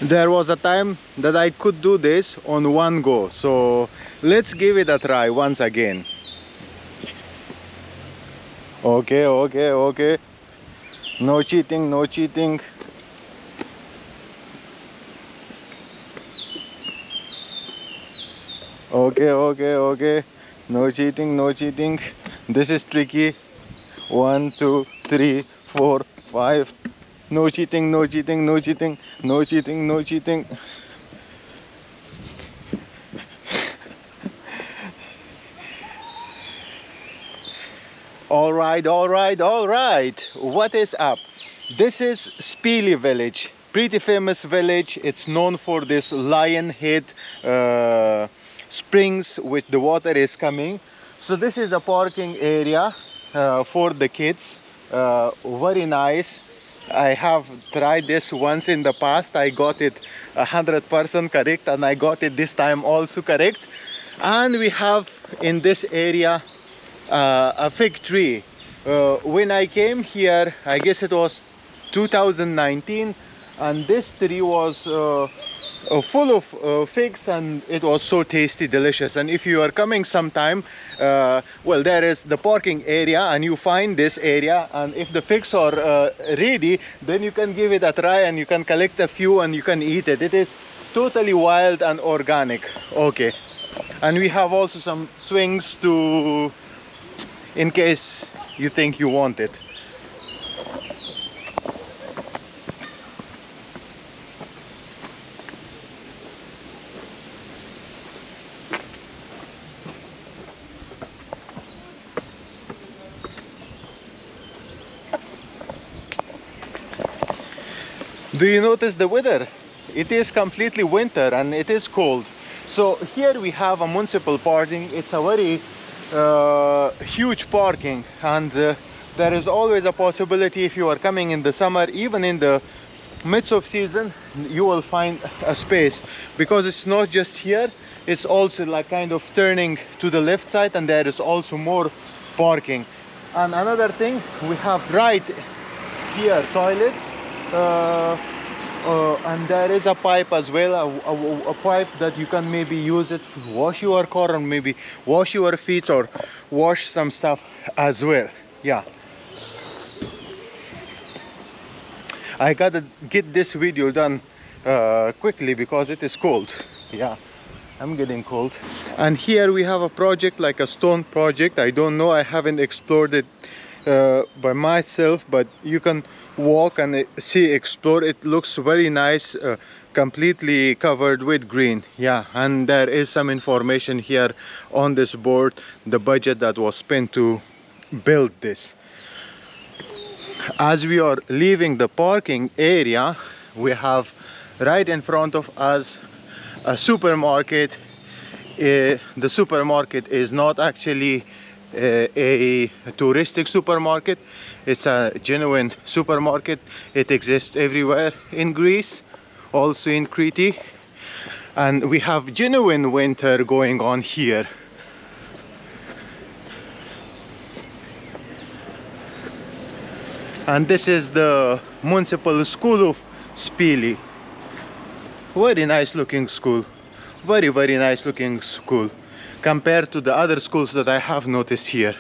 There was a time that I could do this on one go, so let's give it a try once again. Okay, okay, okay. No cheating, no cheating. Okay, okay, okay. No cheating, no cheating. This is tricky. 1, 2, 3, 4, 5. No cheating, no cheating, no cheating, no cheating, no cheating. All right, all right, all right. What is up? This is Spili village. Pretty famous village. It's known for this lion head springs which the water is coming. So this is a parking area for the kids. Very nice. I have tried this once in the past. I got it 100% correct, and I got it this time also correct. And we have in this area a fig tree. When I came here, I guess it was 2019, and this tree was full of figs, and it was so tasty, delicious. And if you are coming sometime, well, there is the parking area and you find this area, and if the figs are ready, then you can give it a try and you can collect a few and you can eat it. It is totally wild and organic. Okay, and we have also some swings to, in case you think you want it. Do you notice the weather? It is completely winter and it is cold. So here we have a municipal parking. It's a very huge parking, and there is always a possibility, if you are coming in the summer, even in the midst of season, you will find a space, because it's not just here, it's also like kind of turning to the left side, and there is also more parking. And another thing, we have right here toilets, and there is a pipe as well, a pipe that you can maybe use it to wash your car, or maybe wash your feet, or wash some stuff as well. Yeah, I gotta get this video done quickly because it is cold. Yeah, I'm getting cold. And here we have a project, like a stone project. I don't know, I haven't explored it by myself, but you can walk and see, explore. It looks very nice, completely covered with green. Yeah, and there is some information here on this board, the budget that was spent to build this. As we are leaving the parking area, we have right in front of us a supermarket. The supermarket is not actually a touristic supermarket, it's a genuine supermarket. It exists everywhere in Greece, also in Crete, and we have genuine winter going on here. And this is the Municipal School of Spili. Very nice looking school, very nice looking school, compared to the other schools that I have noticed here.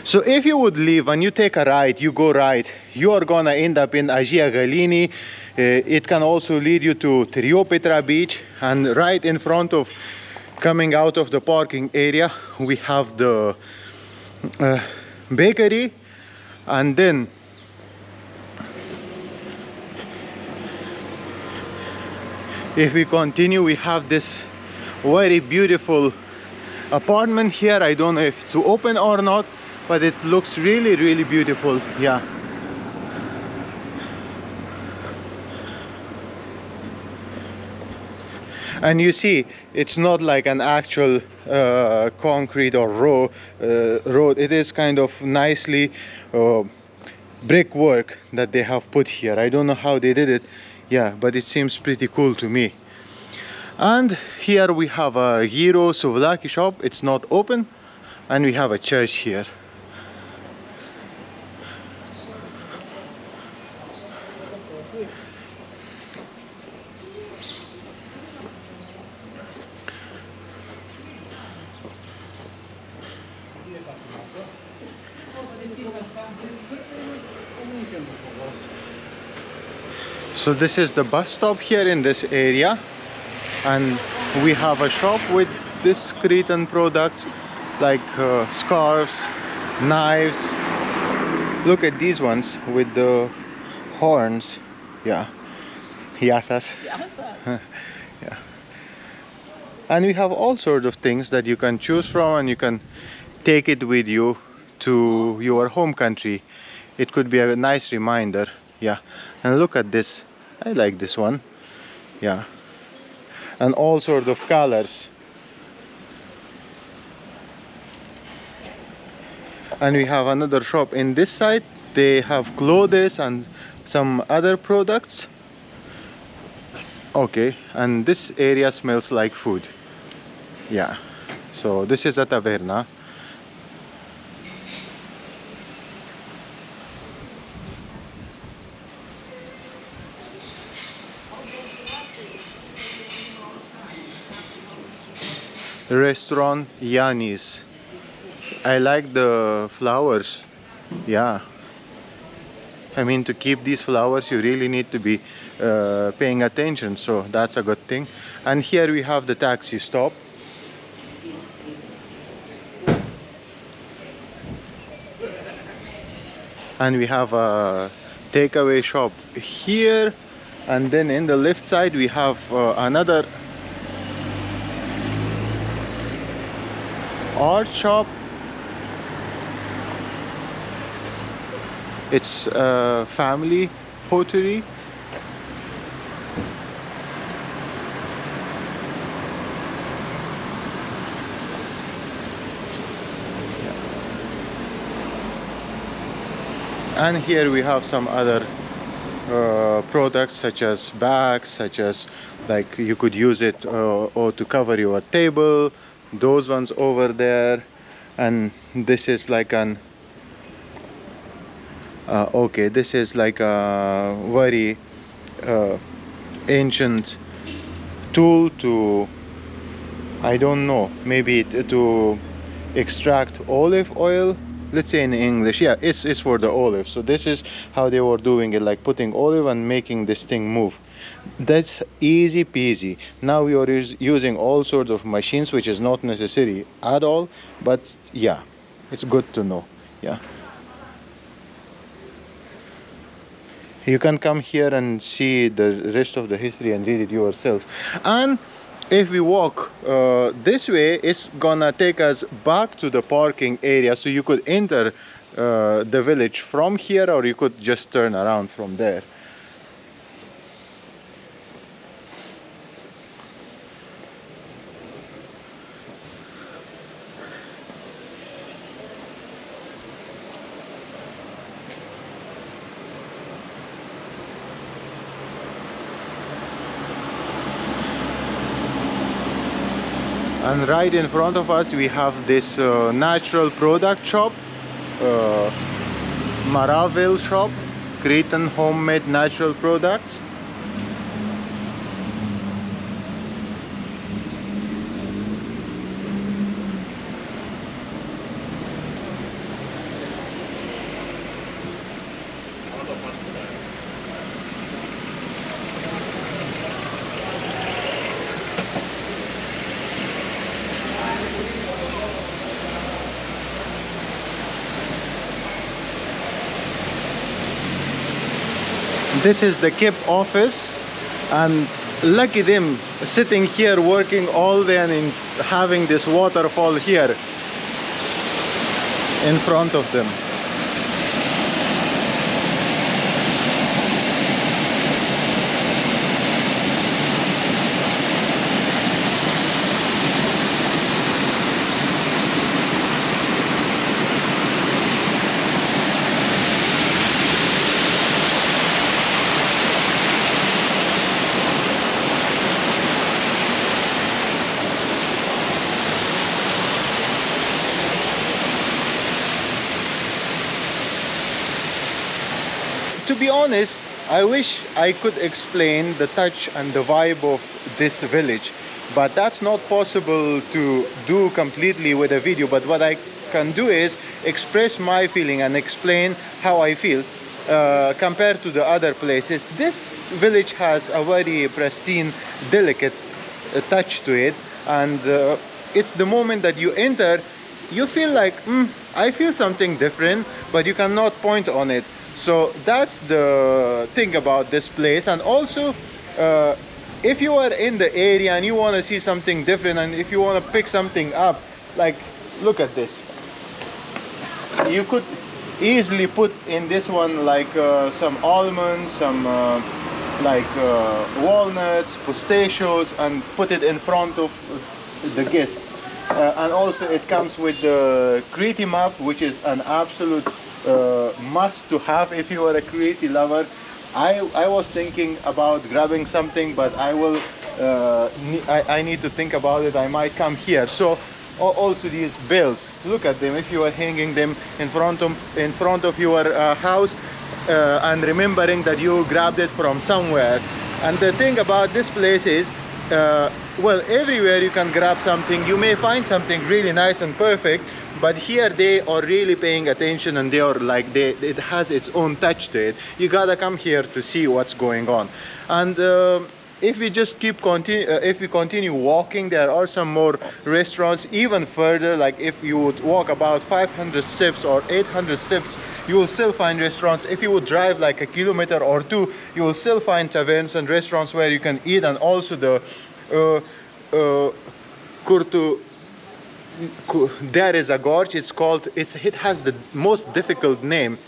So if you would leave and you take a right, you go right, you are gonna end up in Agia Galini. It can also lead you to Triopetra beach, and right in front of, coming out of the parking area, we have the bakery. And then if we continue, we have this very beautiful apartment here. I don't know if it's open or not, but it looks really beautiful. Yeah, and you see, it's not like an actual concrete or road. It is kind of nicely brickwork that they have put here. I don't know how they did it. Yeah, but it seems pretty cool to me. And here we have a Gyro Souvlaki shop. It's not open, and we have a church here. So this is the bus stop here in this area, and we have a shop with this Cretan products like scarves, knives. Look at these ones with the horns. Yeah, yasas. Yeah, and we have all sorts of things that you can choose from, and you can take it with you to your home country. It could be a nice reminder. Yeah, and look at this. I like this one. Yeah, and all sorts of colors. And we have another shop in this side. They have clothes and some other products. Okay, and this area smells like food. Yeah, so this is a taverna. Restaurant Yanni's. I like the flowers. Yeah, I mean, to keep these flowers you really need to be paying attention, so that's a good thing. And here we have the taxi stop. And we have a takeaway shop here, and then in the left side we have another art shop. It's family pottery. And here we have some other products such as bags, such as like you could use it or to cover your table, those ones over there. And this is like an okay, this is like a very ancient tool to, I don't know, maybe to extract olive oil, let's say in English. Yeah, it's for the olive. So this is how they were doing it, like putting olive and making this thing move. That's easy peasy. Now we are using all sorts of machines, which is not necessary at all, but yeah, it's good to know. Yeah, you can come here and see the rest of the history and read it yourself. And if we walk this way, it's gonna take us back to the parking area, so you could enter the village from here, or you could just turn around from there. And right in front of us we have this natural product shop, Maravel shop, Cretan homemade natural products. This is the KIP office, and lucky them sitting here working all day and having this waterfall here in front of them. To be honest, I wish I could explain the touch and the vibe of this village, but that's not possible to do completely with a video. But what I can do is express my feeling and explain how I feel compared to the other places. This village has a very pristine, delicate touch to it, and it's the moment that you enter, you feel like, I feel something different, but you cannot point on it. So that's the thing about this place. And also, if you are in the area and you want to see something different, and if you want to pick something up, like, look at this. You could easily put in this one like some almonds, some walnuts, pistachios, and put it in front of the guests. And also it comes with the Crete map, which is an absolute must to have if you are a Crete lover. I was thinking about grabbing something, but I need to think about it. I might come here. So also these bells, look at them. If you are hanging them in front of your house, and remembering that you grabbed it from somewhere. And the thing about this place is, well, everywhere you can grab something. You may find something really nice and perfect, but here they are really paying attention, and they are like, it has its own touch to it. You gotta come here to see what's going on. And if we just if we continue walking, there are some more restaurants even further. Like if you would walk about 500 steps or 800 steps, you will still find restaurants. If you would drive like a kilometer or two, you will still find taverns and restaurants where you can eat. And also the there is a gorge. It has the most difficult name.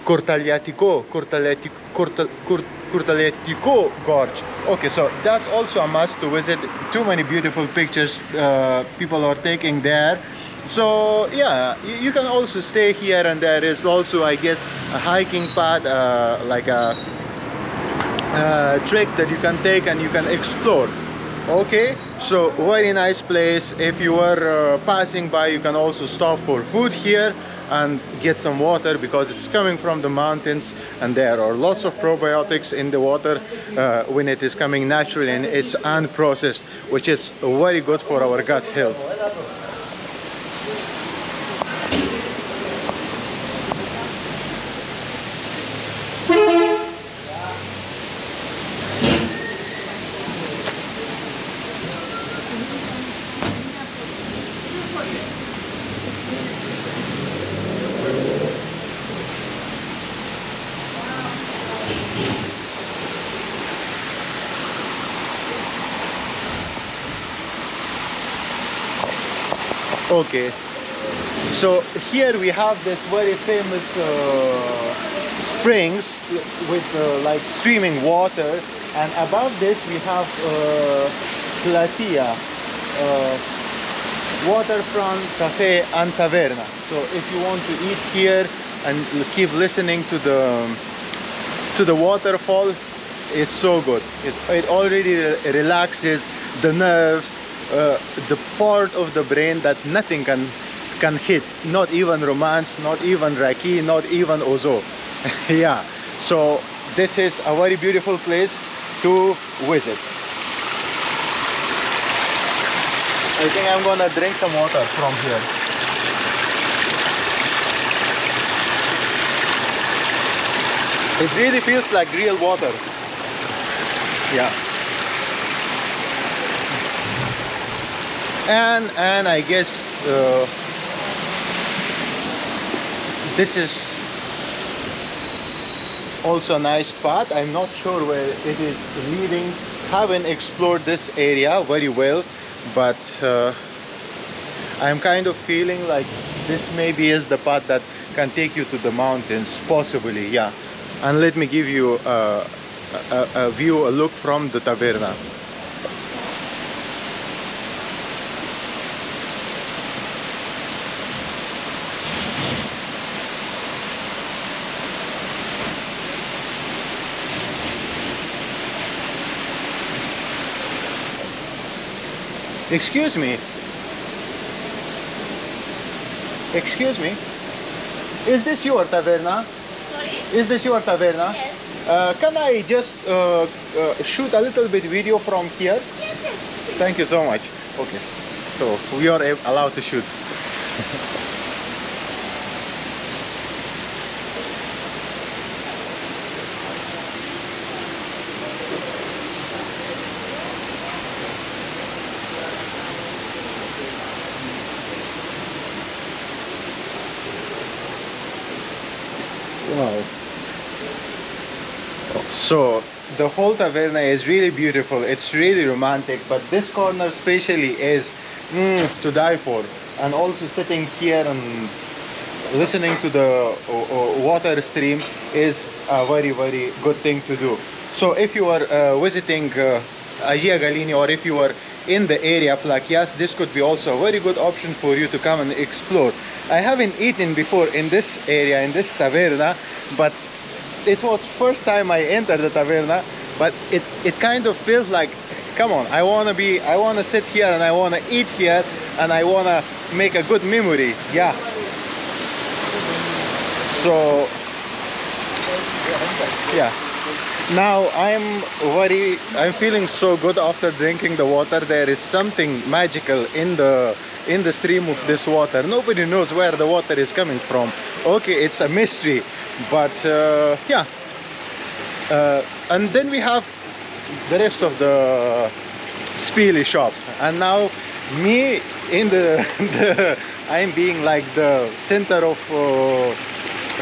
Kurtalyatico Gorge. Okay, so that's also a must to visit. Too many beautiful pictures people are taking there. So yeah, you can also stay here, and there is also, I guess, a hiking path, like a trek that you can take and you can explore. Okay, so very nice place. If you are passing by, you can also stop for food here and get some water, because it's coming from the mountains, and there are lots of probiotics in the water when it is coming naturally and it's unprocessed, which is very good for our gut health. Okay, so here we have this very famous springs with like streaming water, and above this we have Pactyan, waterfront cafe and taverna. So if you want to eat here and keep listening to the waterfall, it's so good. It already relaxes the nerves, the part of the brain that nothing can hit, not even romance, not even Raki, not even Ozo. Yeah, so this is a very beautiful place to visit. I think I'm gonna drink some water from here. It really feels like real water. Yeah. And I guess this is also a nice path. I'm not sure where it is leading. Haven't explored this area very well, but I'm kind of feeling like this maybe is the path that can take you to the mountains, possibly. Yeah. And let me give you a view, a look from the taverna. Excuse me. Excuse me, is this your taverna? Sorry? Is this your taverna? Yes. Can I just shoot a little bit video from here? Yes, yes. Thank you so much. Okay, so we are allowed to shoot. Wow. So the whole taverna is really beautiful. It's really romantic, but this corner especially is to die for. And also sitting here and listening to the water stream is a very, very good thing to do. So if you are visiting Agia Galini, or if you are in the area Plakias, this could be also a very good option for you to come and explore. I haven't eaten before in this area, in this taverna, but it was first time I entered the taverna, but it kind of feels like, come on, I want to sit here and I want to eat here and I want to make a good memory. Yeah. So yeah, now I'm feeling so good after drinking the water. There is something magical in the stream of this water. Nobody knows where the water is coming from. Okay, it's a mystery, but yeah. And then we have the rest of the Spili shops, and now me in the I'm being like the center of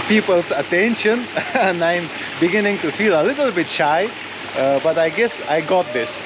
people's attention, and I'm beginning to feel a little bit shy, but I guess I got this.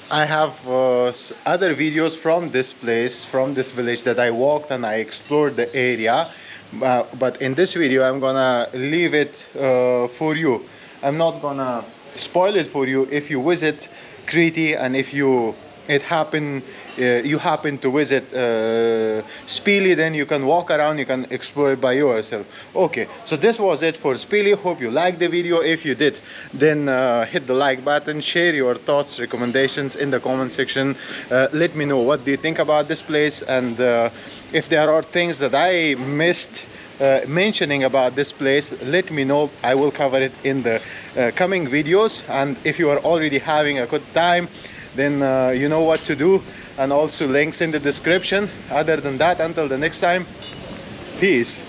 I have other videos from this place, from this village, that I walked and I explored the area, but in this video I'm gonna leave it for you. I'm not gonna spoil it for you. If you visit Crete and if you happen to visit Spili, then you can walk around, you can explore it by yourself. Okay, so this was it for Spili. Hope you liked the video. If you did, then hit the like button, share your thoughts, recommendations in the comment section. Let me know what do you think about this place, and if there are things that I missed mentioning about this place, let me know. I will cover it in the coming videos. And if you are already having a good time, then you know what to do, and also links in the description. Other than that, until the next time, peace.